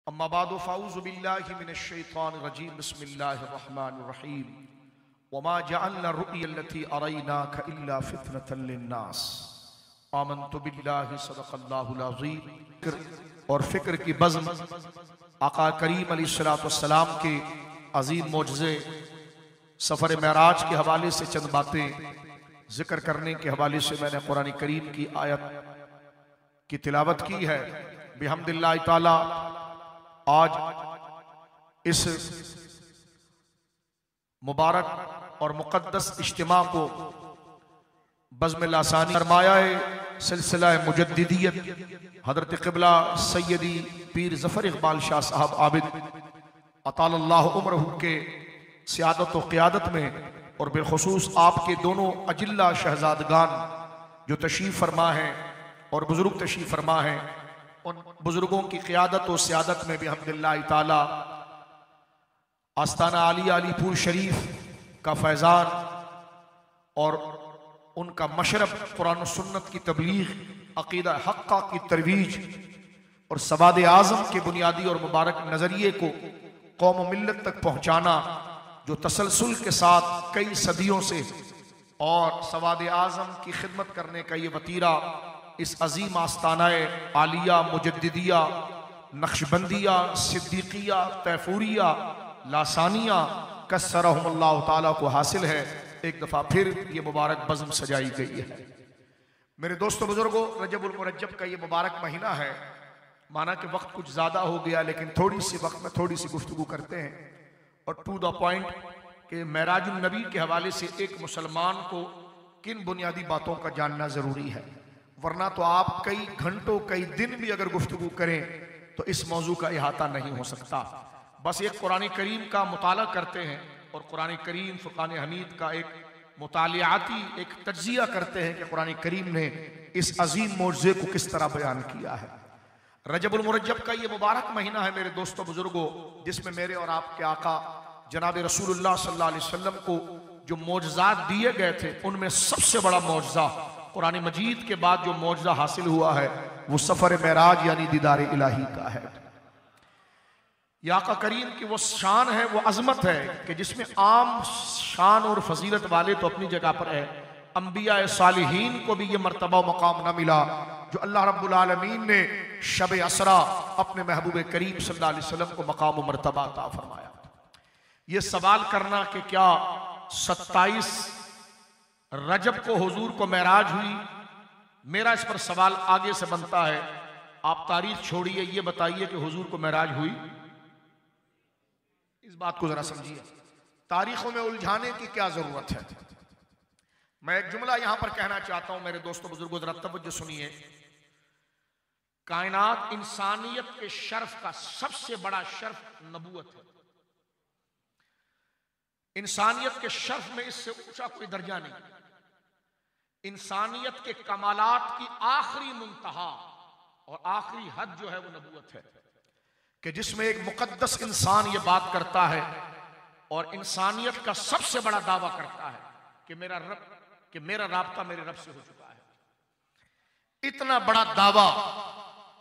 अम्मा बादु फ़ाऊज़ु बिल्लाहि मिनश्शैतानिर्रजीम बिस्मिल्लाहिर्रहमानिर्रहीम वमा जअलना रु'यल्लती अरैनाका इल्ला फितनतल लिन्नास आमन्तु बिल्लाहि सदक़ल्लाहुल अज़ीम। और फ़िक्र की बज़्म आका करीम अलैहिस्सलातु वस्सलाम के अज़ीम मोजज़े सफ़र मेराज के हवाले से चंद बातें जिक्र करने के हवाले से मैंने कुरान करीम की आयत की तिलावत की है। बिहम्दिल्लाहि ताला आज इस मुबारक और मुक़द्दस इज्तिमा को बज़्म लासानी फरमाया सिलसिला मुजद्दिदियत हज़रत क़िबला सैयदी पीर ज़फ़र इक़बाल शाह साहब आबिद अतालल्लाहु उम्रहु के सियादत व क़ियादत में और बिलख़ुसूस आपके दोनों अजिल्ला शहज़ादगान जो तशरीफ़ फरमा हैं और बुज़ुर्ग तशरीफ़ फरमा हैं, उन बुज़ुर्गों की क़ियादत और सियादत में भी अल्हम्दुलिल्लाह ताला आस्ताना आलिया अलीपुर शरीफ का फैज़ान और उनका मशरब कुरान और सुन्नत की तबलीग, अक़ीदा हक़्क़ा की तरवीज और सवाद आज़म के बुनियादी और मुबारक नज़रिए को कौम व मिल्लत तक पहुँचाना, जो तसलसल के साथ कई सदियों से और सवाद आज़म की खिदमत करने का ये वतीरा इस अजीम आस्ताना आलिया मुजद्दिदिया नक्शबंदिया सिद्दीकिया तैफूरिया लासानिया कस्सरहुमुल्लाहु ताला को हासिल है। एक दफ़ा फिर ये मुबारक बज़्म सजाई गई है। मेरे दोस्तों बुजुर्गों, रजबुल मुरज्जब का ये मुबारक महीना है। माना कि वक्त कुछ ज़्यादा हो गया, लेकिन थोड़ी सी वक्त में थोड़ी सी गुफ्तगू करते हैं और टू द पॉइंट कि मेराजुन नबी के हवाले से एक मुसलमान को किन बुनियादी बातों का जानना ज़रूरी है, वरना तो आप कई घंटों कई दिन भी अगर गुफ्तगू करें तो इस मौजू का इहाता नहीं हो सकता। बस एक कुरान करीम का मुताला करते हैं और कुरान करीम फ़ुरक़ान हमीद का एक मुतालियाती एक तज्ज़िया करते हैं कि कुरान करीम ने इस अजीम मौज़े को किस तरह बयान किया है। रजबुल मुरज्जब का ये मुबारक महीना है मेरे दोस्तों बुजुर्गों, जिसमें मेरे और आपके आका जनाब रसूलुल्लाह सल्लल्लाहु अलैहि वसल्लम को जो मौजज़ात दिए गए थे, उनमें सबसे बड़ा मौजज़ा कुरान मजीद के बाद जो मौजज़ा हासिल हुआ है वो सफ़र मेराज यानी दीदार इलाही का है। या आका करीम की वो शान है, वो अज़मत है कि जिसमें आम शान और फजीलत वाले तो अपनी जगह पर है, अंबिया सालिहीन को भी ये मर्तबा मकाम न मिला जो अल्लाह रब्बुल आलमीन ने शब असरा अपने महबूब करीम सल्लल्लाहु अलैहि वसल्लम को मकाम व मर्तबा अता फरमाया। ये सवाल करना कि क्या 27 रजब को हुजूर को मेराज हुई, मेरा इस पर सवाल आगे से बनता है। आप तारीख छोड़िए, ये बताइए कि हुजूर को मेराज हुई? इस बात को जरा समझिए, तारीखों में उलझाने की क्या जरूरत है। मैं एक जुमला यहां पर कहना चाहता हूं मेरे दोस्तों बुजुर्गों, जरा तवज्जो सुनिए। कायनात इंसानियत के शर्फ का सबसे बड़ा शर्फ नबूवत है। इंसानियत के शर्फ में इससे ऊंचा कोई दर्जा नहीं। इंसानियत के कमालात की आखिरी मुंतहा और आखिरी हद जो है वो नबूवत है, कि जिसमें एक मुकद्दस इंसान ये बात करता है और इंसानियत का सबसे बड़ा दावा करता है कि मेरा राब्ता मेरे रब से हो चुका है। इतना बड़ा दावा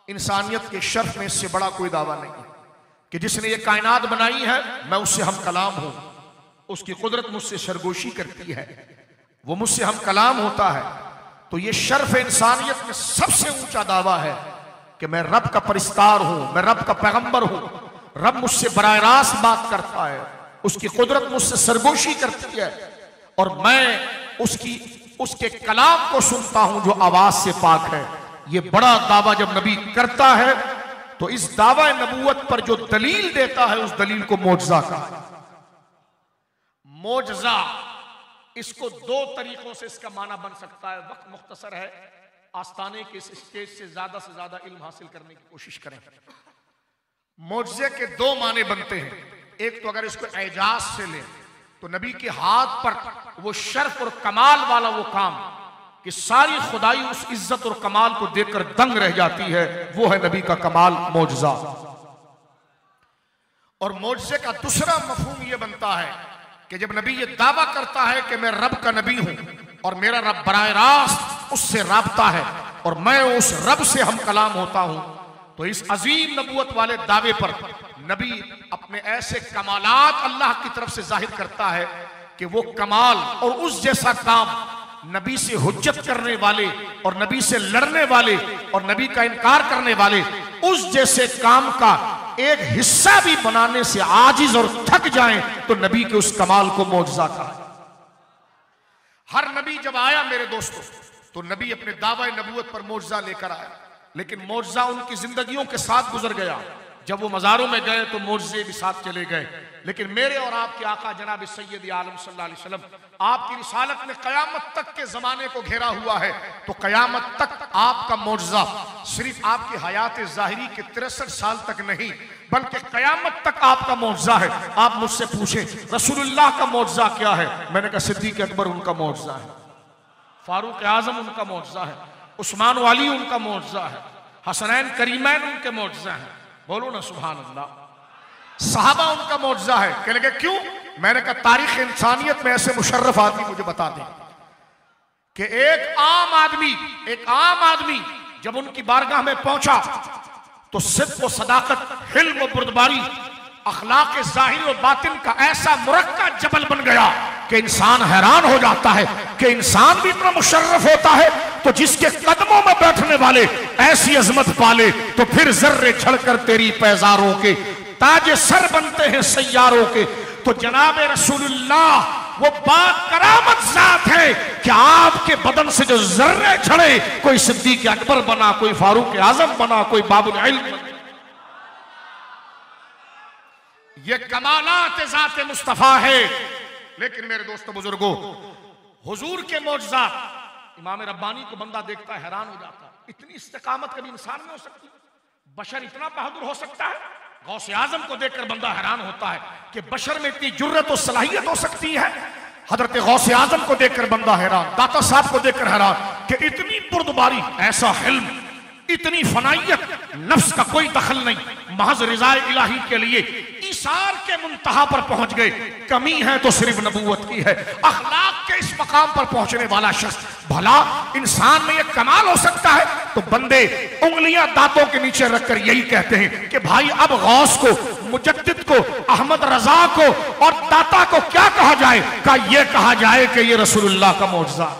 इंसानियत के शर्फ में इससे बड़ा कोई दावा नहीं है कि जिसने ये कायनात बनाई है मैं उससे हम कलाम हूं, उसकी कुदरत मुझसे सरगोशी करती है, वो मुझसे हम कलाम होता है। तो ये शर्फ इंसानियत में सबसे ऊंचा दावा है कि मैं रब का परिस्तार हूं, मैं रब का पैगंबर हूं, रब मुझसे बराह रास्त बात करता है, उसकी कुदरत मुझसे सरगोशी करती है और मैं उसके कलाम को सुनता हूं जो आवाज से पाक है। ये बड़ा दावा जब नबी करता है तो इस दावा नबूवत पर जो दलील देता है उस दलील को मौजज़ा कहा। मौजज़ा, इसको दो तरीकों से इसका माना बन सकता है। वक्त मुख्तसर है, आस्ताने के इस स्टेज से ज्यादा इल्म हासिल करने की कोशिश करें। मौजज़े के दो माने बनते हैं। एक तो अगर इसको एजाज से लें तो नबी के हाथ पर वो शर्फ और कमाल वाला वो काम कि सारी खुदाई उस इज्जत और कमाल को देखकर दंग रह जाती है, वो है नबी का कमाल मौजज़ा। और मौजज़े का दूसरा मफहूम ये बनता है कि जब नबी ये दावा करता है कि मैं रब का नबी हूं और मेरा रब बराह रास्त उससे राब्ता है और मैं उस रब से हम कलाम होता हूं, तो इस अजीम नबूवत वाले दावे पर नबी अपने ऐसे कमालात अल्लाह की तरफ से जाहिर करता है कि वो कमाल और उस जैसा काम नबी से हुज्जत करने वाले और नबी से लड़ने वाले और नबी का इनकार करने वाले उस जैसे काम का एक हिस्सा भी बनाने से आजिज और थक जाएं तो नबी के उस कमाल को मौजज़ा कहा। हर नबी जब आया मेरे दोस्तों तो नबी अपने दावा नबूवत पर मौजज़ा लेकर आया, लेकिन मौजज़ा उनकी जिंदगियों के साथ गुजर गया। जब वो मज़ारों में गए तो मौजज़े भी साथ चले गए। लेकिन मेरे और आपके आका जनाब सैयद आलम सल्लल्लाहु अलैहि वसल्लम आपकी रिसालत में क़यामत तक के ज़माने को घेरा हुआ है, तो क़यामत तक आपका मौजज़ा सिर्फ आपकी हयात ज़ाहिरी के 63 साल तक नहीं बल्कि क़यामत तक आपका मौजज़ा है। आप मुझसे पूछें रसूलुल्लाह का मौजज़ा क्या है, मैंने कहा सिद्दीक़ अकबर उनका मौजज़ा है, फारूक आज़म उनका मौजज़ा है, उस्मान वाली उनका मौजज़ा है, हसनैन करीमैन उनके मौजज़ा है। बोलो ना सुभान अल्लाह। सहाबा उनका मौजज़ा है। कहने लगे क्यों? मैंने कहा तारीख इंसानियत में ऐसे मुशर्रफ आदमी मुझे बता दें कि एक आम आदमी जब उनकी बारगाह में पहुंचा तो सिद्क़ व सदाकत, हिल्म व बुर्दबारी, अखलाक ज़ाहिर और बातिन का ऐसा मुरक्का जबल बन गया कि इंसान हैरान हो जाता है कि इंसान भी इतना मुशर्रफ होता है तो जिसके कदमों में बैठने वाले ऐसी अजमत पाले तो फिर जर्रे झड़कर तेरी पैजारों के ताजे सर बनते हैं सैयारों के। तो जनाब रसूलुल्लाह वो बात करामत ज़ात है कि आपके बदन से जो जर्रे झड़े, कोई सिद्दीक़ अकबर बना, कोई फारूक आज़म बना, कोई बाबुल इल्म बना। ये कमालात ज़ात मुस्तफ़ा है। लेकिन मेरे दोस्तों बुजुर्गों, हुजूर के मौजज़ात इमाम रब्बानी को बंदा देखता है हैरान हो जाता है। इतनी इस्तिकामत कभी इंसान में हो सकती है? बशर इतना बहादुर हो सकता है? गौसे आजम को देखकर बंदा हैरान होता है कि बशर में इतनी जुर्रत और सलाहियत हो सकती है। हजरत गौसे आजम को देखकर बंदा हैरान, दाता साहब को देखकर हैरान कि इतनी बुर्दबारी, ऐसा हिल्म, इतनी फनाइयत, नफ्स का कोई दखल नहीं, महज रिज़ाए इलाही के लिए ईसार के मुंतहा पर पहुंच गए। कमी है तो सिर्फ नबूवत की है। अखलाक के इस मकाम पर पहुंचने वाला शख्स, भला इंसान में यह कमाल हो सकता है? तो बंदे उंगलियां दांतों के नीचे रखकर यही कहते हैं कि भाई अब गौस को, मुजद्दिद को, अहमद रजा को और दाता को क्या कहा जाए? का यह कहा जाए कि यह रसूलुल्लाह का मौजज़ा।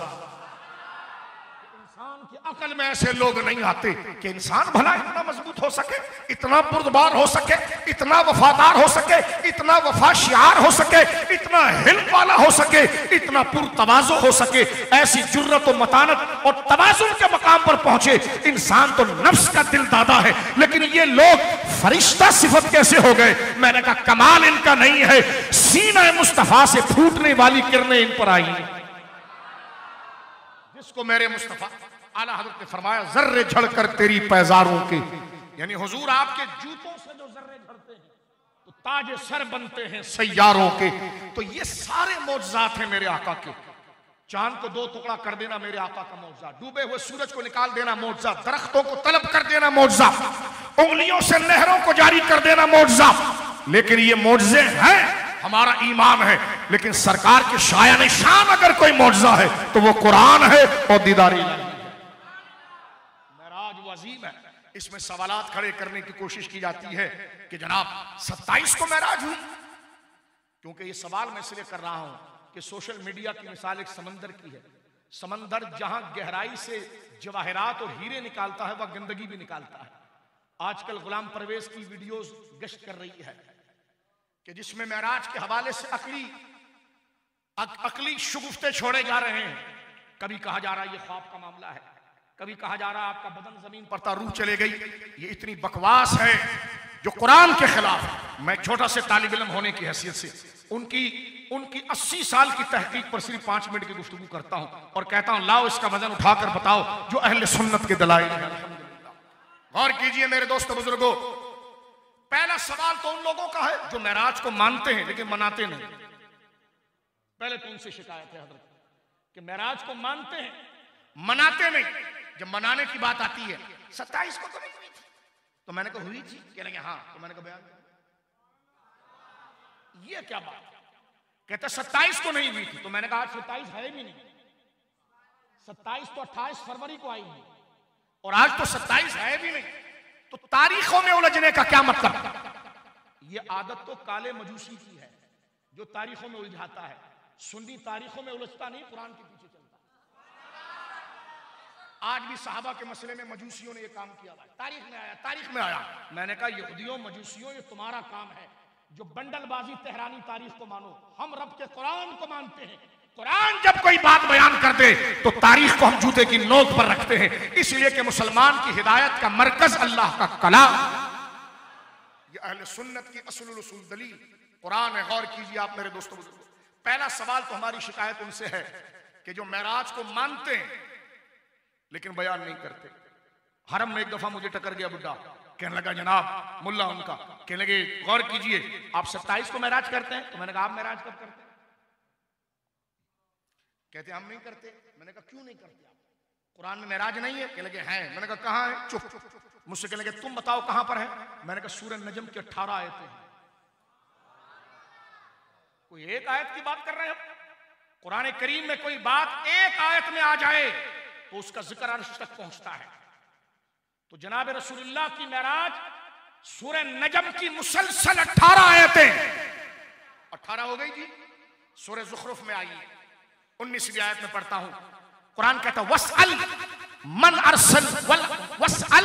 अकल में ऐसे लोग नहीं आते कि इंसान भला इतना मजबूत हो सके, इतना बुर्दबार हो सके, इतना वफादार हो सके, इतना वफाशियार हो सके, इतना हिल्म वाला हो सके, इतना पुरतवाज़ु हो सके, ऐसी जुर्रत और मतानत और तवाज़ुन के मकाम पर पहुंचे। इंसान तो नफ्स का दिल दादा है, लेकिन ये लोग फरिश्ता सिफत कैसे हो गए? मैंने कहा कमाल इनका नहीं है, सीना मुस्तफा से फूटने वाली किरणें इन पर आई, जिसको मेरे मुस्तफा आला हज़रत ने फरमाया जर्रे झड़कर तेरी पैजारों के, यानी हुजूर आपके जूतों से जो जर्रे झड़ते हैं तो ताजे सर बनते हैं सैयारों के। तो ये सारे मौजज़ात हैं मेरे आका के। चांद को 2 टुकड़ा कर देना मेरे आका का मौजज़ा, डूबे हुए सूरज को निकाल देना मौजज़ा, दरख्तों को तलब कर देना मौजज़ा, उंगलियों से नहरों को जारी कर देना मौजज़ा। लेकिन ये मौजज़े हैं, हमारा ईमान है। लेकिन सरकार के शायान शान अगर कोई मौजज़ा है तो वो कुरान है और दीदारी अजीम है। इसमें सवालात खड़े करने की कोशिश की जाती है कि जनाब 27 को महराज हुई, क्योंकि ये सवाल मैं इसलिए कर रहा हूं कि सोशल मीडिया की मिसाल एक समंदर की है। समंदर जहां गहराई से जवाहरात और हीरे निकालता है, वह गंदगी भी निकालता है। आजकल गुलाम परवेज की वीडियोस गश्त कर रही है कि जिसमें महराज के हवाले से अकली शुगुफ्ते छोड़े जा रहे हैं। कभी कहा जा रहा है ये ख्वाब का मामला है, कभी कहा जा रहा है आपका बदन जमीन पर था, रूह चले गई। ये इतनी बकवास है जो कुरान के खिलाफ है। मैं छोटा से तालिब इल्म होने की हैसियत से उनकी 80 साल की तहकीक पर सिर्फ 5 मिनट की गुफ्तगू करता हूं और कहता हूं लाओ इसका वजन उठाकर बताओ जो अहले सुन्नत के दलाइल हैं। गौर कीजिए मेरे दोस्तों बुजुर्गों, पहला सवाल तो उन लोगों का है जो महराज को मानते हैं लेकिन मनाते नहीं। पहले तो उनसे शिकायत है हजरत कि महराज को मानते हैं, मनाते नहीं। जब मनाने की बात आती है 27 को तो नहीं हुई थी, तो मैंने कहा हुई थी, कह रहे हाँ, तो मैंने कहा बयान ये क्या बात? कहते 27 को नहीं हुई थी, तो मैंने कहा आज 27 है भी नहीं, 27 तो 28 फरवरी को आई है और आज तो 27 है भी नहीं, तो तारीखों में उलझने का क्या मतलब? ये आदत तो काले मजूसी की है जो तारीखों में उलझाता है। सुन्नी तारीखों में उलझता नहीं, कुरान के पीछे चलता। आज भी सहाबा के मसले में मजूसियों ने ये काम किया हुआ है, तारीख में आया। मैंने कहा यहूदियों मजूसियों, ये तुम्हारा काम है जो बंडलबाजी तहरानी तारीख को मानो। हम रब के कुरान को मानते हैं। कुरान जब कोई बात बयान कर दे तो तारीख को हम जूते की नोक पर रखते हैं, इसलिए कि मुसलमान की हिदायत का मरकज अल्लाह का कलाम। ये अहले सुन्नत की असलुल उसूल दलील कुरान है। गौर कीजिए आप मेरे दोस्तों बुजुर्गों। पहला सवाल तो हमारी शिकायत उनसे है कि जो मेराज को मानते हैं लेकिन बयान नहीं करते। हरम में एक दफा मुझे टकर गया बुड्ढा, कहने लगा जनाब मुल्ला उनका, कहने लगे गौर कीजिए आप 27 को मेराज करते हैं? तो मैंने कहा आप मेराज कब करते हैं? कहते हम नहीं करते। मैंने कहा क्यों नहीं करते आप? कुरान में मेराज नहीं है? कहने लगे हैं। मैंने कहा कहां है? चुप। मुझसे कहने लगे तुम बताओ कहां पर है? मैंने कहा सूरह नजम की 18 आयतें हैं। कोई एक आयत की बात कर रहे हैं? कुरान करीम में कोई बात एक आयत में आ जाए तो उसका जिक्र अर्श तक पहुंचता है। तो जनाब रसूलुल्लाह की मेराज सूरह नजम की मुसलसल 18 आयतें, 18 हो गई जी। सूरह ज़ुखरुफ में आई है, 19वीं आयत में पढ़ता हूं। कुरान कहता है वस्अल मन अरसल वस्अल,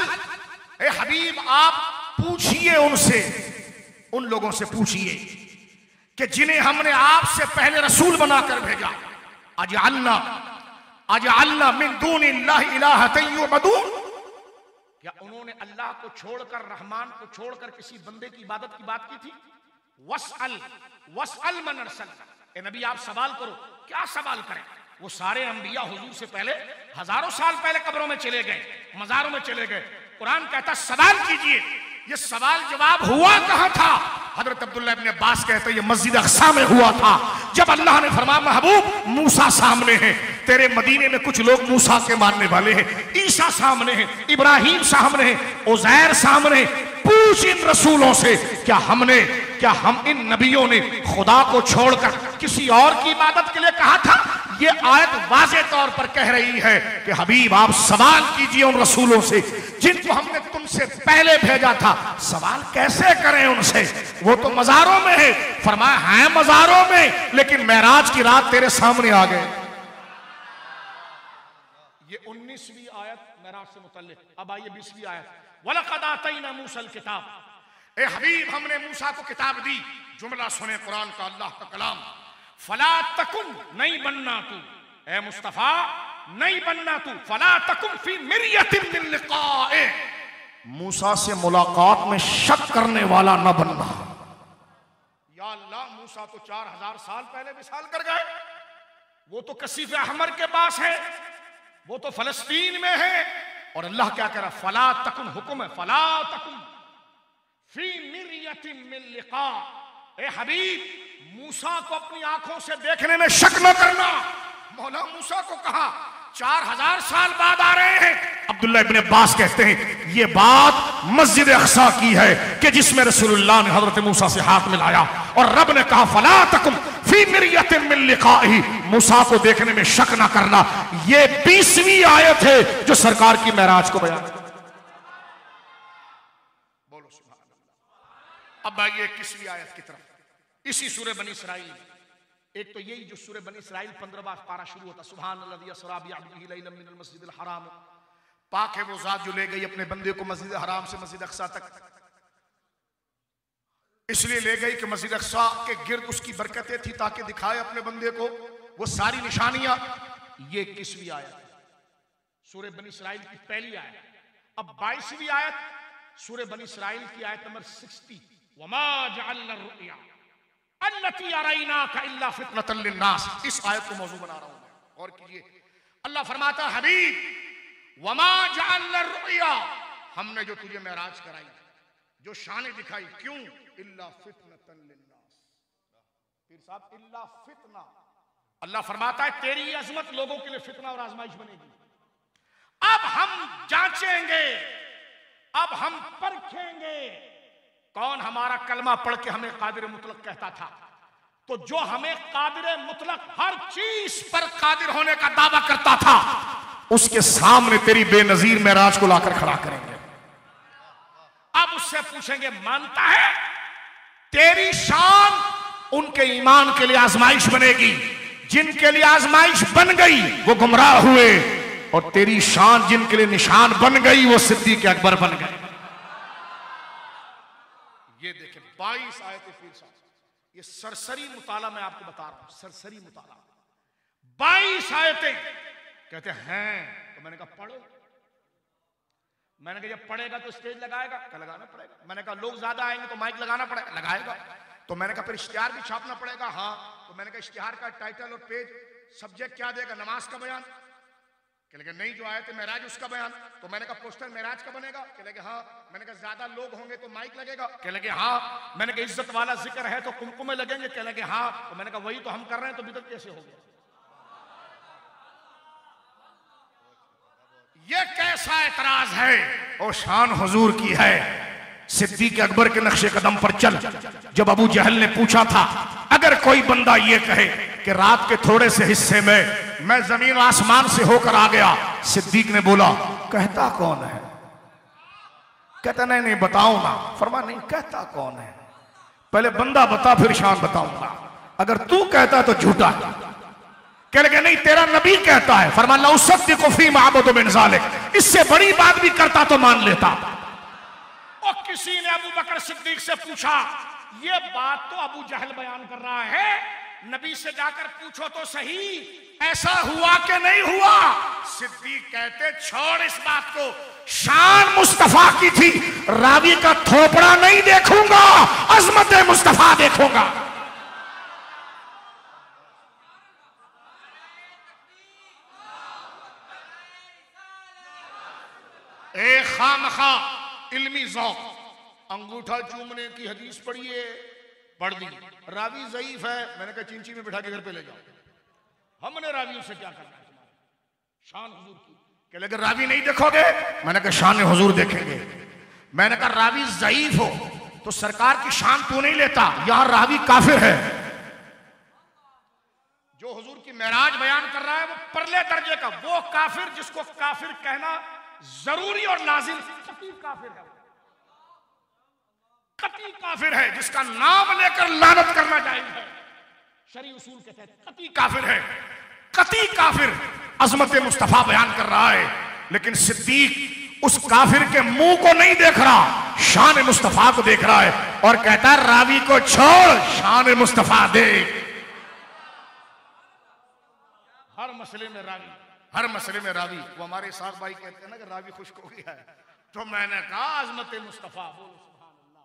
ए हबीब आप पूछिए उनसे, उन लोगों से पूछिए कि जिन्हें हमने आपसे पहले रसूल बनाकर भेजा। अजअलना मिन दूनिल्लाहि इलाहतन युअबदून, क्या उन्होंने अल्लाह को छोड़कर, रहमान को छोड़कर किसी बंदे की इबादत की बात की थी? वस्अल मन अरसल, ए नबी आप सवाल करो। क्या सवाल करें? वो सारे अंबिया हुजूर से पहले हजारों साल पहले कब्रों में चले गए, मजारों में चले गए। कुरान कहता सवाल कीजिए। ये सवाल जवाब हुआ कहां था? हजरत अब्दुल्लाह इब्न अब्बास कहते हैं ये मस्जिद अक्सा में हुआ था। जब अल्लाह ने फरमाया महबूब मूसा सामने है, तेरे मदीने में कुछ लोग मूसा के मानने वाले हैं, ईसा सामने है, इब्राहिम सामने है, उज़ैर सामने, पूछ इन रसूलों से क्या हम इन नबियों ने खुदा को छोड़कर किसी और की इबादत के लिए कहा था? ये आयत वाज़े तौर पर कह रही है कि हबीब आप सवाल कीजिए उन रसूलों से जिनको हमने तुमसे पहले भेजा था। सवाल कैसे करें उनसे? वो तो मज़ारों में है। फरमाया है मज़ारों में, लेकिन मेराज की रात तेरे सामने आ गए। ये 19वीं आयत मेराज से मुतल्लिक। अब आइए 20वीं आयत। वलक़द आतैना मूसल किताब, ए हबीब हमने मूसा को किताब दी। जुमला सुने कुरान का, अल्लाह का कलाम। फला तकुन, नहीं बनना तू, ए मुस्तफा नहीं बनना तू, फला तकुन फी मिर्यतिन मिन लिक़ाए, मूसा से मुलाकात में शक करने वाला न बनना। या अल्लाह मूसा तो 4000 साल पहले विसाल कर गए, वो तो कसीफ अहमर के पास है, वो तो फलस्तीन में है। और अल्लाह क्या कह रहा? फला तकुन, हुक्म है फला तकुन फी मिर्यतिन मिन लिक़ा, ए हबीब मूसा को अपनी आंखों से देखने में शक न करना। मौला मूसा को कहा 4000 साल बाद आ रहे हैं। अब्दुल्लाह इब्न अब्बास कहते हैं ये बात मस्जिद अक्सा की है कि जिसमें रसूलुल्लाह ने हजरत मूसा से हाथ मिलाया और रब ने कहा फला तकुम फी मिर्यतिन मिन लिक़ाही, मूसा को देखने में शक ना करना। ये 20वीं आयत है जो सरकार की मेराज को बयान। बोलो सुभान अल्लाह। अब आइए 21वीं आयत की तरफ। इसी सूरह बनी इसराइल, एक तो यही जो सूरह बनी इसराइल 15वां पारा शुरू होता, सुभानल्लज़ी अस्रा बिअब्दिही लैलन मिनल मस्जिदिल हराम, पाक है वो जात जो ले गई अपने बंदे को मस्जिद हराम से मस्जिद अक्सा तक। इसलिए ले गई कि मस्जिद अक्सा के गिर्द उसकी बरकतें थी ताकि दिखाए अपने बंदे को वो सारी निशानियां। ये 21वीं आयत सूरह बनी इसराइल की पहली आयत। अब 22वीं आयत सूरह बनी इसराइल की आयत नंबर 60। वमा जअलना रुया अल्लती अरैनाका इल्ला फितनतन लिन्नास, इस आयत को मौजू बना रहा हूं मैं। और कीजिए, अल्लाह फरमाता हबीब वमा जअलना रुया, हमने जो तुझे मेराज कराई, जो शान दिखाई, क्यों? इल्ला फितनतन लिन्नास। फिर साहब इल्ला फितना, अल्लाह फरमाता है तेरी अजमत लोगों के लिए फितना और आजमाइश बनेगी। अब हम जांचेंगे, अब हम परखेंगे कौन हमारा कलमा पढ़ के हमें कादिर मुतलक कहता था। तो जो हमें कादिर मुतलक हर चीज पर कादिर होने का दावा करता था, उसके सामने तेरी बेनजीर मेराज को लाकर खड़ा करेंगे। उससे पूछेंगे मानता है? तेरी शान उनके ईमान के लिए आजमाइश बनेगी, जिनके लिए आजमाइश बन गई वो गुमराह हुए, और तेरी शान जिनके लिए निशान बन गई वो सिद्दीक अकबर बन गए। ये देखें 22 आयतें पीर साहब, ये सरसरी मुताला मैं आपको बता रहा हूं, सरसरी मुताला 22 आयतें। कहते हैं तो मैंने कहा पढ़ो। मैंने कहा जब पढ़ेगा तो स्टेज लगाएगा, क्या लगाना पड़ेगा? मैंने कहा लोग ज्यादा आएंगे तो माइक लगाना पड़ेगा, लगाएगा। तो मैंने कहा फिर इश्तिहार भी छापना पड़ेगा, हाँ। तो मैंने कहा इश्तिहार का टाइटल और पेज सब्जेक्ट क्या देगा? नमाज का बयान। कह लगे नहीं, जो आए थे मेराज उसका बयान। तो मैंने कहा पोस्टर मेराज का बनेगा? कह लगे हाँ। मैंने कहा ज्यादा लोग होंगे तो माइक लगेगा? कह लगे हाँ। मैंने कहा इज्जत वाला जिक्र है तो कुमकुमे लगेंगे? कह लगे हाँ। तो मैंने कहा वही तो हम कर रहे हैं, तो बिदअत कैसे हो गया? ये कैसा एतराज है? और शान हुजूर की है। सिद्दीक अकबर के नक्शे कदम पर चल। जब अबू जहल ने पूछा था अगर कोई बंदा ये कहे कि रात के थोड़े से हिस्से में मैं जमीन और आसमान से होकर आ गया, सिद्दीक ने बोला कहता कौन है? कहता नहीं नहीं बताओ ना। फरमा नहीं, कहता कौन है? पहले बंदा बता फिर शान बताऊंगा। अगर तू कहता तो झूठा है। कह लगे नहीं, तेरा नबी कहता है। फरमा ला उसद्दिकु फी माबुदु मिन ज़ालिक, इससे बड़ी बात भी करता तो मान लेता। और किसी ने अबू बकर सिद्दीक से पूछा ये बात तो अबू जहल बयान कर रहा है, नबी से जाकर पूछो तो सही ऐसा हुआ कि नहीं हुआ? सिद्दीक कहते छोड़ इस बात को, शान मुस्तफा की थी, रावी का थोपड़ा नहीं देखूंगा, अजमत मुस्तफा देखूंगा। ए खामखा इल्मी ज़ौक़, अंगूठा चूमने की हदीस पढ़िए, पढ़ दी, रावी ज़ईफ है, मैंने कहा चिंची में बिठा के घर पे ले जाओ। हमने रावियों से क्या करना है? शान हुजूर की। कह लगे रावी नहीं देखोगे? मैंने कहा शान हुजूर देखेंगे। मैंने कहा रावी ज़ईफ हो तो सरकार की शान तू नहीं लेता, यहां रावी काफिर है। जो हुजूर की मेराज बयान कर रहा है वो परले दर्जे का, वो काफिर जिसको काफिर कहना जरूरी और लाजिम, कतई काफिर है। कतई काफिर है, जिसका नाम लेकर लानत करना जायज है शरई उसूल के तहत। कतई काफिर है, कतई काफिर अजमत मुस्तफा बयान कर रहा है। लेकिन सिद्दीक उस काफिर के मुंह को नहीं देख रहा, शान मुस्तफा को देख रहा है और कहता है रावी को छोड़, शान मुस्तफा देख। हर मसले में रावी, हर मसले में रावी। वो हमारे साथ भाई कहते हैं ना कि रावी खुश्क हो गया है, तो मैंने कहा अजमत मुस्तफा, बोलो सुभान अल्लाह।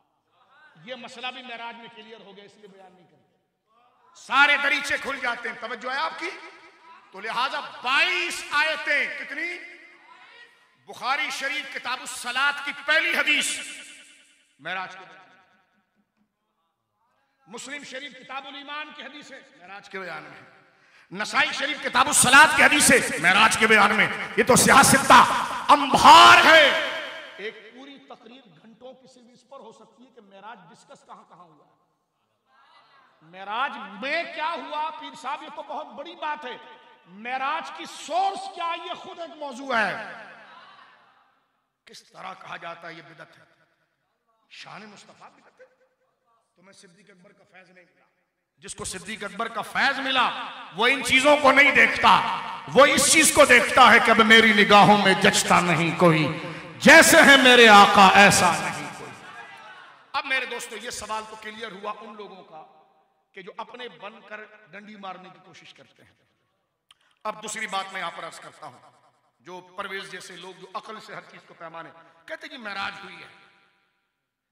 ये मसला भी मेराज में क्लियर हो गया, इसलिए बयान नहीं करते, सारे दरीचे खुल जाते हैं। तवज्जो है आपकी? तो लिहाजा 22 आयतें, कितनी? बुखारी शरीफ किताबुस सलात की पहली हदीस मेराज के बयान में, मुस्लिम शरीफ किताबुल ईमान की हदीस है मेराज के बयान में, नसाई शरीफ किताबुस सलात की हदीस है मेराज के बयान में। ये तो सियासत्ता अंबार है। एक पूरी तकरीर घंटों की सिर्फ इस पर हो सकती है कि मेराज डिस्कस कहां हुआ, मेराज में क्या हुआ। पीर साहब ये तो बहुत बड़ी बात है, मेराज की सोर्स क्या, ये खुद एक मौजू है। किस तरह कहा जाता है ये बिदअत है, शान मुस्तफा बिदअत है। तुम्हें सिद्दीक अकबर का फैज नहीं मिला। जिसको सिद्दीक अकबर का फैज मिला वो इन चीजों को नहीं देखता, वो इस चीज को देखता है कि अब मेरी निगाहों में जचता नहीं कोई, जैसे है मेरे आका ऐसा नहीं कोई। अब मेरे दोस्तों ये सवाल तो क्लियर हुआ उन लोगों का कि जो अपने बनकर डंडी मारने की कोशिश करते हैं। अब दूसरी बात मैं यहां पर अर्ज करता हूं, जो परवेज जैसे लोग जो अकल से हर चीज को पैमाने, कहते कि मेराज हुई है,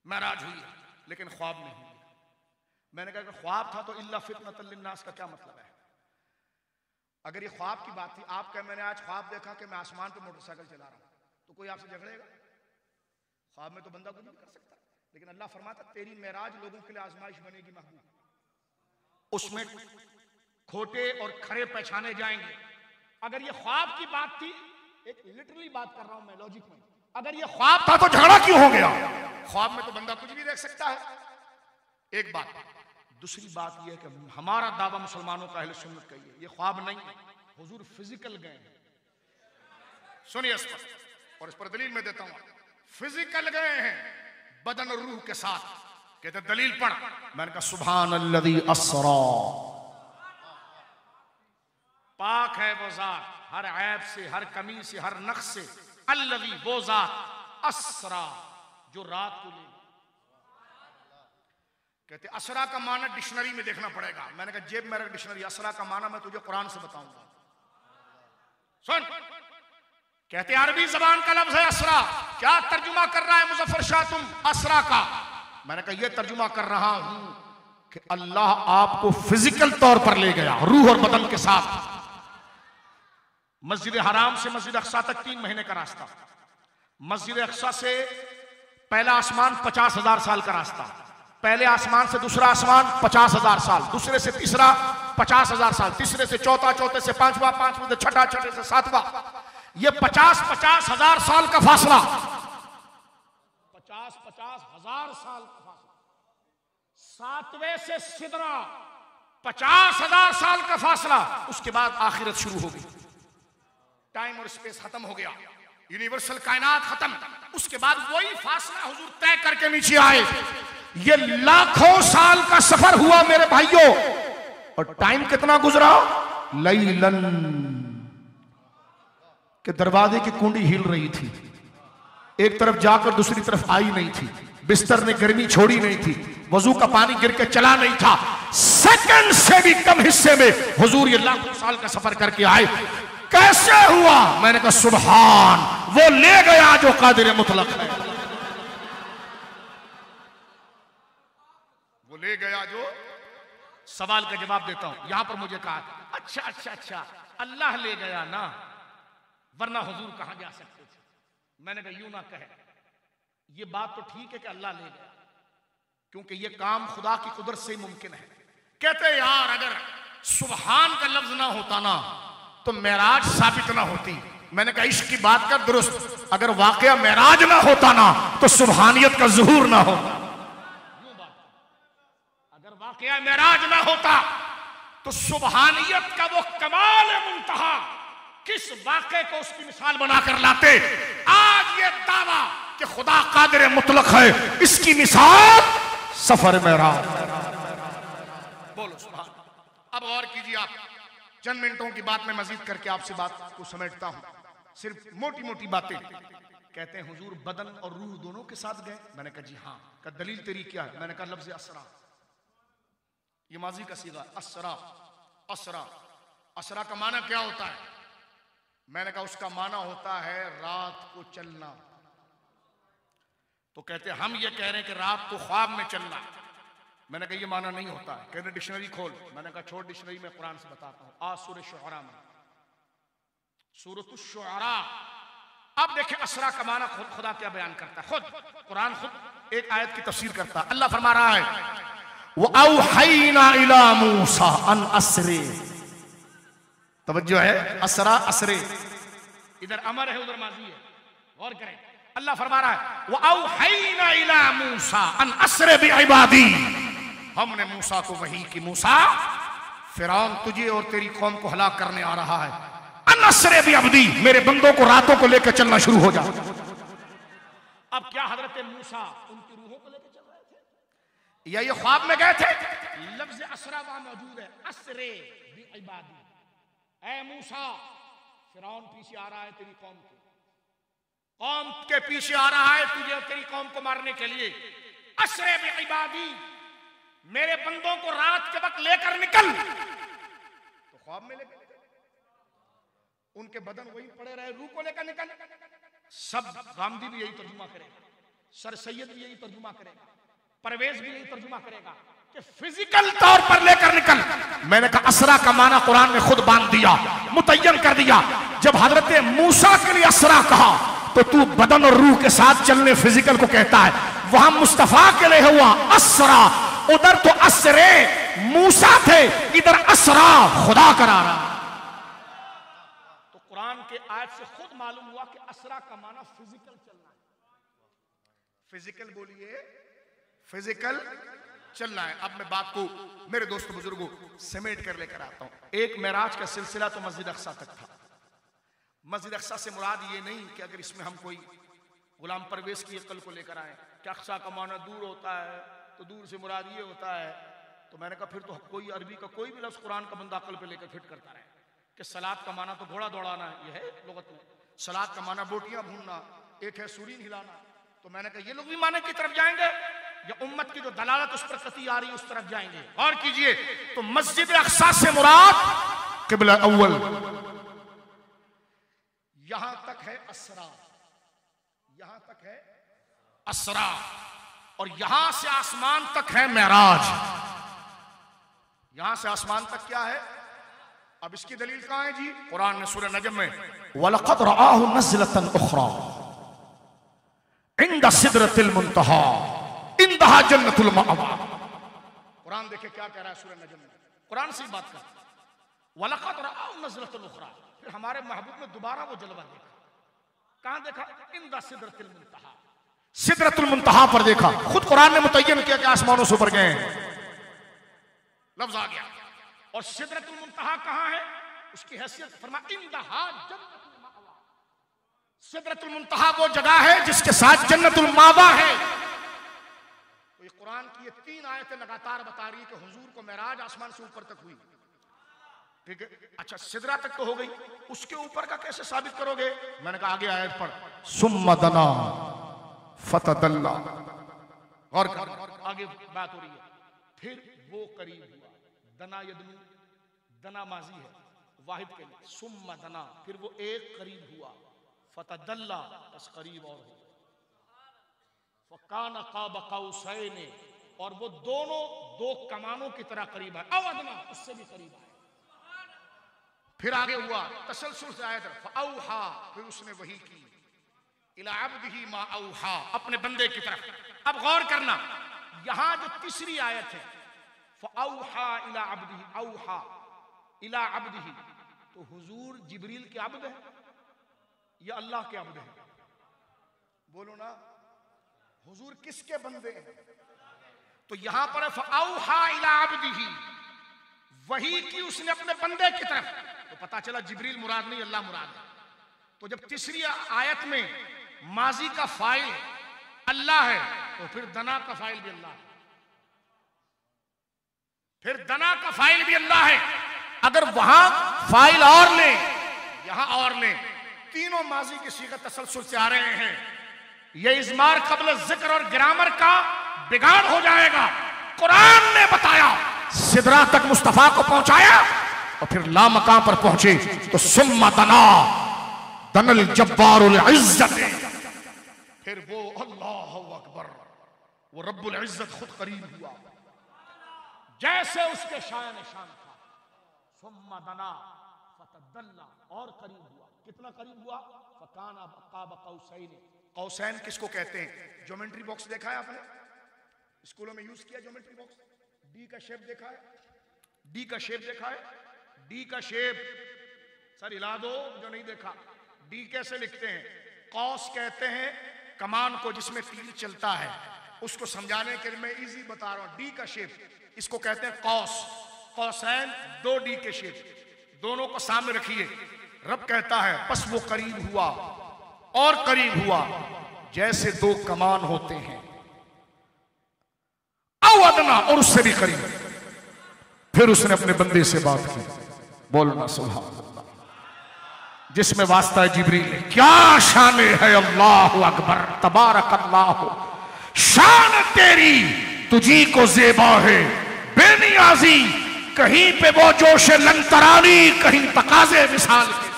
मेराज हुई है, लेकिन ख्वाब नहीं हुई। मैंने कहा ख्वाब था तो इल्ला फितनतल लिन्नास का क्या मतलब है? अगर ये ख्वाब की बात थी, आप कहें मैंने आज ख्वाब देखा कि मैं आसमान पे मोटरसाइकिल चला रहा हूं, तो कोई आपसे झगड़ेगा? ख्वाब में तो बंदा कुछ भी कर सकता है, लेकिन अल्लाह फरमाता तेरी मेराज लोगों के लिए आजमाइश बनेगी महबूब, उसमें खोटे और खरे पहचाने जाएंगे। अगर ये ख्वाब की बात थी, एक लिटरली बात कर रहा हूं मैं, लॉजिक में, अगर ये ख्वाब था तो झगड़ा क्यों हो गया? ख्वाब में तो बंदा कुछ भी देख सकता है। एक बात। दूसरी बात यह है कि हमारा दावा मुसलमानों का अहले सुन्नत का ये ख्वाब नहीं है, हुजूर फिजिकल गए हैं। सुनिए इस पर, और इस पर दलील मैं देता हूं, फिजिकल गए हैं, बदन और रूह के साथ। कहते दलील पढ़। मैंने कहा सुभान अल्लज़ी अस्रा, पाक है वो ज़ात हर ऐब से, हर कमी से, हर नक्श से। अल्लज़ी वो ज़ात अस्रा जो रात को ले। कहते असरा का माना डिक्शनरी में देखना पड़ेगा। मैंने कहा जेब में रख डिक्शनरी, असरा का माना मैं तुझे कुरान से बताऊंगा। सुन, कहते अरबी जबान का लफ्ज है असरा। क्या तर्जुमा कर रहा है मुजफ्फर शाह तुम असरा का? मैंने कहा यह तर्जुमा कर रहा हूं कि अल्लाह आपको फिजिकल तौर पर ले गया रूह और बदन के साथ। मस्जिद हराम से मस्जिद अक्सा तक 3 महीने का रास्ता। मस्जिद अक्सा से पहला आसमान 50,000 साल का रास्ता, पहले आसमान से दूसरा आसमान 50,000 साल, दूसरे से तीसरा 50,000 साल, तीसरे से चौथा, चौथे से पांचवा, पांचवे से छठा, छठे से सातवां। ये 50,000 साल का फासला, 50,000 साल का फासला। सातवें से सिदरा 50,000 साल का फासला। उसके बाद आखिरत शुरू होगी। टाइम और स्पेस खत्म हो गया, यूनिवर्सल कायनात खत्म। उसके बाद वही फासला हुजूर तय करके नीचे आए। ये लाखों साल का सफर हुआ मेरे भाइयों। और टाइम कितना गुजरा? लैलन के दरवाजे की कुंडी हिल रही थी, एक तरफ जाकर दूसरी तरफ आई नहीं थी, बिस्तर ने गर्मी छोड़ी नहीं थी, वजू का पानी गिर के चला नहीं था। सेकंड से भी कम हिस्से में हुजूर ये लाखों साल का सफर करके आए। कैसे हुआ? मैंने कहा सुभान वो ले गया जो कादिर मुतलक है, वो ले गया जो। सवाल का जवाब देता हूं। यहां पर मुझे कहा अच्छा अल्लाह ले गया ना, वरना हुजूर कहां जा सकते थे। मैंने कहा यूं ना कहे, ये बात तो ठीक है कि अल्लाह ले गया, क्योंकि ये काम खुदा की कुदरत से ही मुमकिन है। कहते यार अगर सुभान का लफ्ज ना होता ना तो मेराज साबित ना होती। मैंने कहा इश्क की बात कर दुरुस्त, अगर वाकया मेराज ना होता ना तो सुभानियत का ज़ुहूर ना होता। अगर वाकया मेराज ना होता तो सुभानियत का वो कमाल मुंतहा किस वाक़े को उसकी मिसाल बनाकर लाते। आज ये दावा कि खुदा कादिर मुतलक है, इसकी मिसाल सफर मेराज। बोलो सुभान। अब गौर कीजिए आप, चंद मिनटों की बात में मजीद करके आपसे बात को समेटता हूं, सिर्फ मोटी मोटी बातें। कहते हैं हुजूर बदन और रूह दोनों के साथ गए। मैंने कहा जी हाँ। का दलील तेरी क्या है? मैंने कहा लफ्ज असरा, ये माजी का सीगा असरा। असरा, असरा का माना क्या होता है? मैंने कहा उसका माना होता है रात को चलना। तो कहते हैं हम ये कह रहे हैं कि रात को ख्वाब में चलना। मैंने कहा ये माना नहीं होता है। कहते डिक्शनरी खोल। मैंने कहा छोड़ डिक्शनरी में कुरान से बताता हूं। आज सूरह शुअरा में, सूरह शुअरा। अब देखें असरा का माना खुद खुदा क्या बयान करता है। खुद कुरान खुद एक आयत की तफसीर करता है। अल्लाह फरमा रहा है वो औहैना इला मूसा अन असरे। तवज्जो है, असरा असरे, इधर अमर है उधर माजी है। गौर करें, अल्लाह फरमा रहा है वो औहैना इला मूसा अन असरे बिइबादी। हमने मूसा को वही कि मूसा फिरौन तुझे और तेरी कौम को हलाक करने आ रहा है। अन असरे बिअब्दी, मेरे बंदों को रातों को लेकर चलना शुरू हो जा। अब क्या हजरत मूसा उनकी रूहों को लेकर चल रहे थे या ये ख्वाब में गए थे? लफ्ज असरा वहां मौजूद है। असरे बिइबादी, ऐ मूसा फिरौन पीछे आ रहा है तेरी कौम को, कौम के पीछे आ रहा है तुझे और तेरी कौम को मारने के लिए। असरे बिइबादी, मेरे बंदों को रात के वक्त लेकर निकल। तो ख्वाब में लेकर उनके बदन वही पड़े रहे, रूह को लेकर निकल। सब गांधी भी यही तर्जुमा करेगा, सर सैयद भी यही तर्जुमा करेगा, परवेज भी यही तर्जुमा करेगा कि फिजिकल तौर पर लेकर निकल। मैंने कहा असरा का माना कुरान ने खुद बांध दिया, मुतय्यन कर दिया। जब हजरत मूसा के लिए असरा कहा तो तू बदन और रूह के साथ चलने फिजिकल को कहता है। वहां मुस्तफा के लिए हुआ असरा, उधर तो असरे मूसा थे, इधर असरा खुदा करा रहा। तो कुरान के आयत से खुद मालूम हुआ कि असरा का माना फिजिकल चलना है। फिजिकल बोलिए, फिजिकल चलना है। अब मैं बात को मेरे दोस्तों बुजुर्गों समेट कर लेकर आता हूं। एक मेराज का सिलसिला तो मस्जिद अक्सा तक था। मस्जिद अक्सा से मुराद ये नहीं कि अगर इसमें हम कोई गुलाम परवेज की अक्ल को लेकर आए, कि अक्सा का माना दूर होता है, तो दूर से मुराद ये होता है। तो मैंने कहा फिर तो कोई अरबी का कोई भी लफ्ज़ कुरान का बंदा अकल पे लेकर फिट करता रहे कि सलात का माना तो घोड़ा दौड़ाना है, ये है लुगत में। सलात का माना बोटियां भूनना, एक है सूरीन हिलाना। तो मैंने कहा ये लोग भी माने की तरफ जाएंगे या उम्मत की जो दलालत उस पर कती आ रही है उस तरफ जाएंगे। और कीजिए, तो मस्जिद अक्सा से मुराद किबला अव्वल, यहां तक है असरा, यहां तक है असरा, और यहां से आसमान तक है मेराज। यहां से आसमान तक क्या है? अब इसकी दलील कहां है जी? कुरान ने सूरह नजम में वलक़द रआहु नज़लतन उख़रा इंद सिदरतिल मुंतहा इंदहा जन्नतुल मअवा। कुरान देखे क्या कह रहा है सूरह नजम में, कुरान से ही बात कर। वलक़द रआहु नज़लतन उख़रा, फिर हमारे महबूब ने दोबारा वो जलवा देखा। कहां देखा? इंद सिदरतिल मुंतहा, सिदरतुल मुंतहा पर देखा। खुद कुरान ने मुतय्यन किया कि आसमानों से ऊपर गए हैं, लफ्ज आ गया। और सिदरतुल मुंतहा कहां है? उसकी हैसियत फरमा इंदहा जन्नतुल मावा। सिदरतुल मुंतहा वो जगह है जिसके साथ जन्नतुल मावा है। तो ये कुरान की ये 3 आयतें लगातार बता रही है कि हुजूर को मेराज आसमान से ऊपर तक हुई। ठीक है, अच्छा सिदरा तक तो हो गई, उसके ऊपर का कैसे साबित करोगे? मैंने कहा आगे आयत पढ़, सुम्मा दना फतदल्ला। और आगे बात हो रही है, फिर वो करीब हुआ। दना यदनू, दना माजी है वाहिद के लिए, सुम्मा दना, फिर वो एक करीब हुआ, फतदल्ला, बस करीब और हुआ, फकान क़ाब क़ौसैन, और वो दोनों 2 कमानों की तरह करीब है, अवदना, उससे भी करीब है। फिर आगे हुआ तसलसल से आयत, फ़अौहा, फिर उसने वही की, इला अब्दिही मा औहा, अपने बंदे की तरफ। अब गौर करना, यहां जो तीसरी आयत है फ़अौहा इला अब्दिही, औहा इला अब्दिही, तो हुजूर जिब्रील के अब्द है या अल्लाह के अब्द है? बोलो ना, हुजूर किसके बंदे हैं? तो यहां पर फ़अौहा इला अब्दिही, वही की उसने अपने बंदे की तरफ। तो पता चला जिब्रील मुराद नहीं, अल्लाह मुराद है। तो जब तीसरी आयत में माजी का फाइल अल्लाह है, तो फिर दना का फाइल भी अल्लाह है, फिर दना का फाइल भी अल्लाह है। अगर वहां फाइल और ले, यहां और ले, तीनों माजी की सीगत तसलसल से आ रहे हैं। यह इज़मार क़ब्ल ज़िक्र और ग्रामर का बिगाड़ हो जाएगा। कुरान ने बताया, सिदरा तक मुस्तफा को पहुंचाया और फिर लामकां पर पहुंचे तो सुम्मा दना दनल जब्बारुल इज्जत, फिर वो अल्लाहु अकबर, वो रब्बुल इज्जत खुद करीब हुआ जैसे उसके शान शान था। सुम्मा दना फतदल्ला, और करीब हुआ। कितना करीब हुआ? फकाना क़ाब क़ौसैन। कौसैन किसको कहते हैं? ज्योमेट्री बॉक्स देखा है आपने? स्कूलों में यूज किया ज्योमेट्री बॉक्स? डी का शेप देखा है? डी का शेप देखा है? डी का शेप सर हिला दो जो नहीं देखा। डी कैसे लिखते हैं? कौस कहते हैं कमान को जिसमें तीर चलता है, उसको समझाने के लिए मैं इजी बता रहा हूं। डी का शेप, इसको कहते हैं कौस। कौसैन 2 डी के शेप, दोनों को सामने रखिए। रब कहता है बस वो करीब हुआ और करीब हुआ जैसे 2 कमान होते हैं, अवदना, और उससे भी करीब। फिर उसने अपने बंदे से बात की। बोलना सुभान अल्लाह, जिसमें वास्ता है जिब्रील। क्या शान है, अल्लाहु अकबर, तबारक अल्लाह, शान तेरी तुझी को ज़ेबा है बेनियाजी, कहीं पे वो जोश लंतरानी, कहीं तकाजे मिसाल के,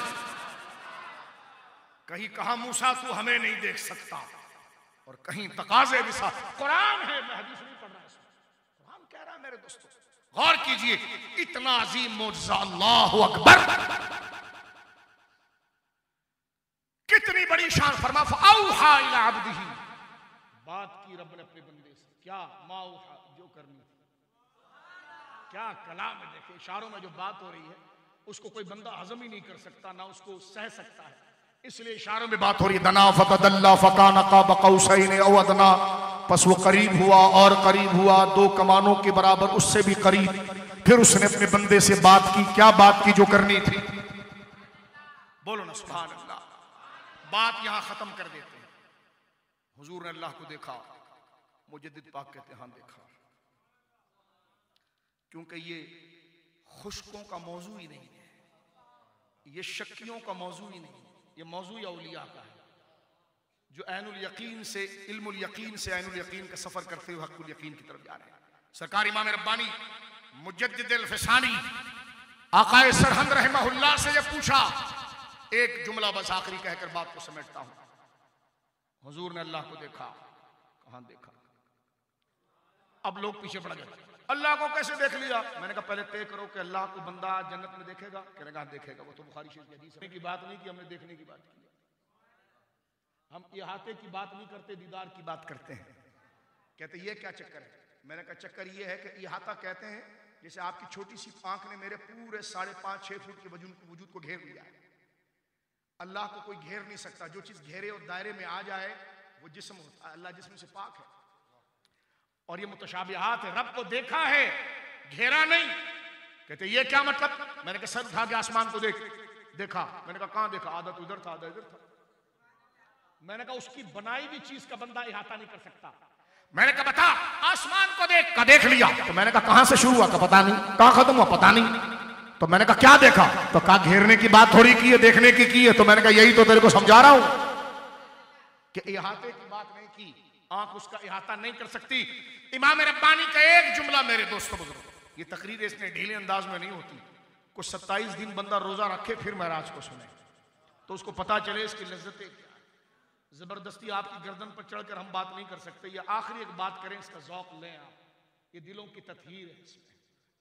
कहीं कहा मूसा तू हमें नहीं देख सकता, और कहीं तकाजे मिसाल। कुरान है, मैं हदीस नहीं पढ़ रहा, कुरान कह रहा है मेरे दोस्तों। गौर कीजिए, इतना अजीम मौजज़ा, अल्लाहु अकबर, कितनी बड़ी शान। फरमा फ़अौहा इला अब्दिही, बात की रब ने अपने बंदे से। क्या? माऊहा, जो करनी थी। क्या कलाम है, देखिए इशारों में जो बात हो रही है उसको कोई बंदा हजम ही नहीं कर सकता, ना उसको सह सकता है, इसलिए इशारों में बात हो रही है। दना फतदल्ला फकान क़ाब क़ौसैन अव अदना, बस वो करीब हुआ और करीब हुआ, 2 कमानों के बराबर, उससे भी करीब। फिर उसने अपने बंदे से बात की। क्या बात की? जो करनी थी। बोलो ना सुभान अल्लाह। बात यहां खत्म कर देते हैं। हुजूर ने अल्लाह को देखा, मुजद्दिद पाक कहते हैं हाँ देखा, क्योंकि ये खुश्कों का मौजू ही नहीं है, ये शक्कियों का मौजू ही नहीं, ये मौजू औलिया का है, जो ऐनुल यकीन से इल्मुल यकीन से ऐनुल यकीन का सफर करते हुए हक़्क़ुल यकीन की तरफ जा रहे हैं। सरकार इमाम रब्बानी मुजद्दिद अल-फ़सानी आक़ाए सरहंद रहमहुल्लाह से ये पूछा, एक जुमला बस आखिरी कहकर बात को समेटता हूं। हुजूर ने अल्लाह को देखा, कहां देखा? अब लोग पीछे पड़ गए, अल्लाह को कैसे देख लिया? मैंने कहा पहले तय करो कि अल्लाह को बंदा जन्नत में देखेगा? कहने का देखेगा। वो तो बुखारी शरीफ की हदीस है, की बात नहीं की, हमने देखने की बात की। हम इहाते की बात नहीं करते, दीदार की बात करते हैं। कहते ये क्या चक्कर है? मैंने कहा चक्कर ये है कि इहाता कहते हैं जैसे आपकी छोटी सी आंख ने मेरे पूरे 5.5-6 फुट के वजूद को घेर लिया है। अल्लाह को कोई घेर नहीं सकता, जो चीज घेरे और दायरे में आ जाए वो जिस्म होता है। अल्लाह जिस्म से पाक है। और ये मुतशाबिहात है, रब को देखा है घेरा नहीं। कहते ये क्या मतलब? मैंने कहा सर उठा के आसमान को देखा। मैंने कहा कहां देखा? आधा तो उधर था, आधा इधर था। मैंने कहा उसकी बनाई हुई चीज का बंदा इहाता नहीं कर सकता। मैंने कहा बता, आसमान को देख लिया। तो मैंने कहा कहां से शुरू हुआ? का पता नहीं। कहां खत्म हुआ? पता नहीं। तो मैंने कहा क्या देखा? तो कहा घेरने की बात थोड़ी की है, देखने की है। तो मैंने कहा यही तो तेरे को समझा रहा हूं कि इहाते की बात नहीं की, आंख उसका इहाता नहीं कर सकती। इमाम रब्बानी का एक जुमला मेरे दोस्तों बुजुर्गों, ये तकरीर इसने ढीले अंदाज में नहीं होती। कुछ 27 दिन बंदा रोजा रखे फिर महराज को सुने तो उसको पता चले इसकी लज्जतें क्या है। जबरदस्ती आपकी गर्दन पर चढ़कर हम बात नहीं कर सकते। ये आखिरी एक बात करें, इसका जौक लें आप। ये दिलों की तत्हीर है, इसमें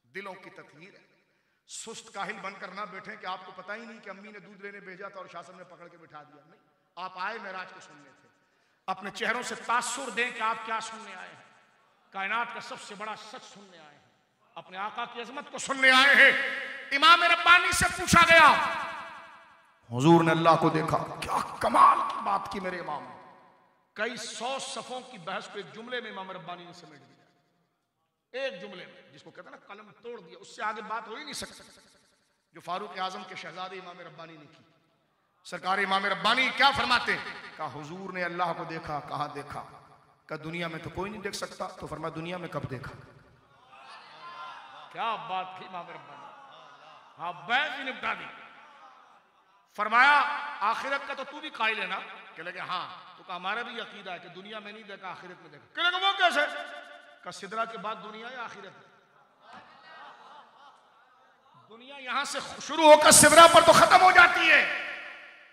दिलों की तत्हीर है। सुस्त काहिल बनकर ना बैठे कि आपको पता ही नहीं कि अम्मी ने दूध लेने भेजा था और शासन ने पकड़ के बिठा दिया। नहीं, आप आए महराज को सुनने थे। अपने चेहरों से तासुर दें कि आप क्या सुनने आए हैं। कायनात का सबसे बड़ा सच सुनने आए हैं, अपने आका की अजमत को सुनने आए हैं। इमाम रब्बानी से पूछा गया, हुजूर ने अल्लाह को देखा। क्या कमाल की बात की मेरे इमाम ने। कई 100 सफ़ों की बहस को एक जुमले में इमाम रब्बानी ने समेट दिया। एक जुमले में, जिसको कहते हैं ना कलम तोड़ दिया। उससे आगे बात हो ही नहीं सकती जो फारूक आजम के शहजादे इमाम रब्बानी ने की। सरकार इमाम रब्बानी क्या फरमाते? कहा हुजूर ने अल्लाह को देखा। कहां देखा? कहा दुनिया में तो कोई नहीं देख सकता। तो फरमाया दुनिया में कब देखा? क्या बात थी इमाम रब्बानी। हाँ, बैठ ही निपटा दी। फरमाया आखिरत का तो तू भी कायल है ना? कह लगे हाँ। तो कहा हमारा भी अकीदा है कि दुनिया में नहीं देखा, आखिरत में देखा। कह लगे वो कैसे? का सिदरा के बाद दुनिया या आखिरत? दुनिया यहां से शुरू होकर सिदरा पर तो खत्म हो जाती है।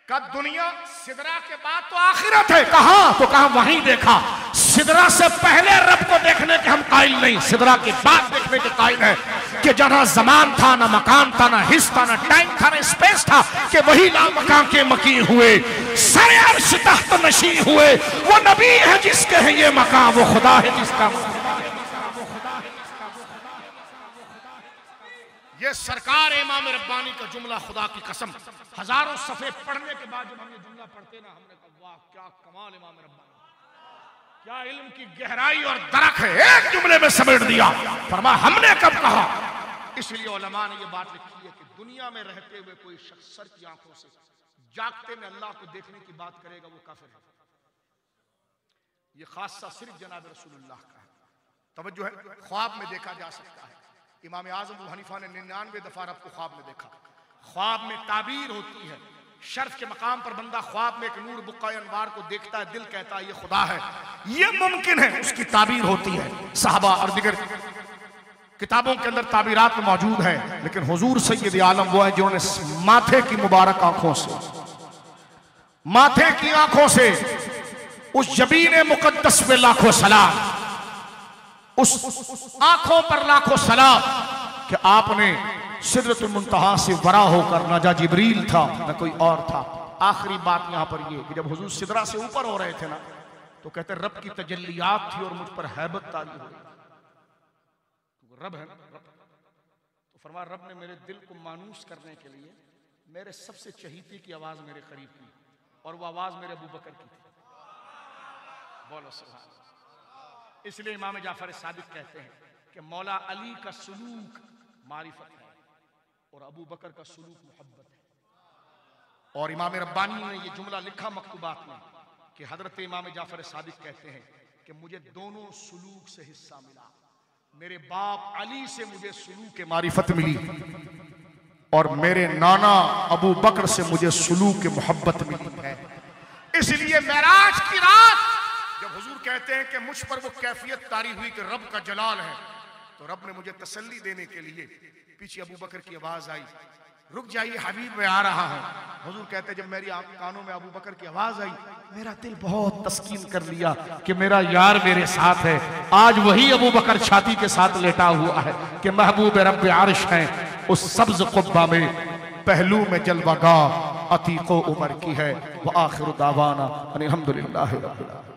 का दुनिया सिदरा के बाद तो आखिरत है। कहा? तो कहा वहीं देखा। सिदरा से पहले रब को देखने के हम कायल नहीं, सिदरा के बाद देखने के कायल है कि जहां जमान था, ना मकान था, ना हिस्स था, ना टाइम था, ना स्पेस था, कि वही लामकान के मकी हुए, सरे अर्श तख्त नशी हुए। वो नबी है जिसके है ये मकाम, वो खुदा है जिसका। ये सरकार इमाम रब्बानी का जुमला, खुदा की कसम, हजारों सफ़े पढ़ने के बाद जब हम ये जुमला पढ़ते ना, हमने कहा वाह क्या कमाल इमाम रब्बानी, क्या इल्म की गहराई और दरक है। एक जुमले में समेट दिया। फरमा हमने कब कहा? इसलिए उलमा ने ये बात लिखी है कि दुनिया में रहते हुए कोई शख्स सर की आंखों से जागते में अल्लाह को देखने की बात करेगा वो काफिर है। ये खासा सिर्फ जनाब रसूलुल्लाह का है। तवज्जो है, ख्वाब में देखा जा सकता है। इमाम आजम अबू हनीफा ने 99 दफा रब को ख्वाब में देखा। ख्वाब में ताबीर होती है। शर्फ के मकाम पर बंदा ख्वाब में एक नूर बुक्का अनवार को देखता है, दिल कहता है ये खुदा है, ये मुमकिन है, उसकी ताबीर होती है। साहबा और दिगर किताबों के अंदर ताबीरात में मौजूद है। लेकिन हुजूर सैयद आलम वो है जिन्होंने माथे की मुबारक आंखों से, माथे की आंखों से उस जबीन मुकद्दस पे लाखों सलाम, उस आंखों पर लाखों सलाम कि आपने सिदरतुल मुंतहा से वरा होकर, ना जा जिब्रील था ना कोई और था। आखिरी बात यहां पर ये कि जब हुजूर सिदरा से ऊपर हो रहे थे ना, तो कहते रब की तजल्लियात थी और मुझ पर हैबत तारी हो रही। रब है ना, रब। तो फरमा रब ने मेरे दिल को मानूस करने के लिए मेरे सबसे चहीते की आवाज मेरे करीब की, और वो आवाज मेरे अबू बकर की थी। बोलो सुभान अल्लाह। इसलिए इमाम जाफर सादिक कहते हैं कि मौला अली का सुलूक मारिफत है और अबू बकर का सुलूक मोहब्बत है। और इमाम रब्बानी ने ये जुमला लिखा मकतूबात में कि हजरत इमाम जाफर सादिक कहते हैं कि मुझे दोनों सुलूक से हिस्सा मिला। मेरे बाप अली से मुझे सुलूक के मारिफत मिली और मेरे नाना अबू बकर से मुझे सुलूक की मोहब्बत मिली है। इसलिए मेराज की रात जब हुजूर कहते हैं कि मुझ पर वो कैफियत तारी हुई कि रब का जलाल है, तो रब ने मुझे तसल्ली देने के लिए पीछे अबू बकर की आवाज आई, रुक जाइए हबीब मैं आ रहा हूं। हुजूर कहते जब मेरी कानों में अबू बकर की आवाज आई, मेरा दिल बहुत तस्कीन कर लिया कि मेरा यार मेरे साथ है। आज वही अबू बकर छाती के साथ लेटा हुआ है कि महबूब रब अर्श है। उस सब्ज कुब्बा में पहलू में जलवागाह अतीको उमर की है। व आखिर दावाना अल्हम्दुलिल्लाह रब्बिल आलमीन।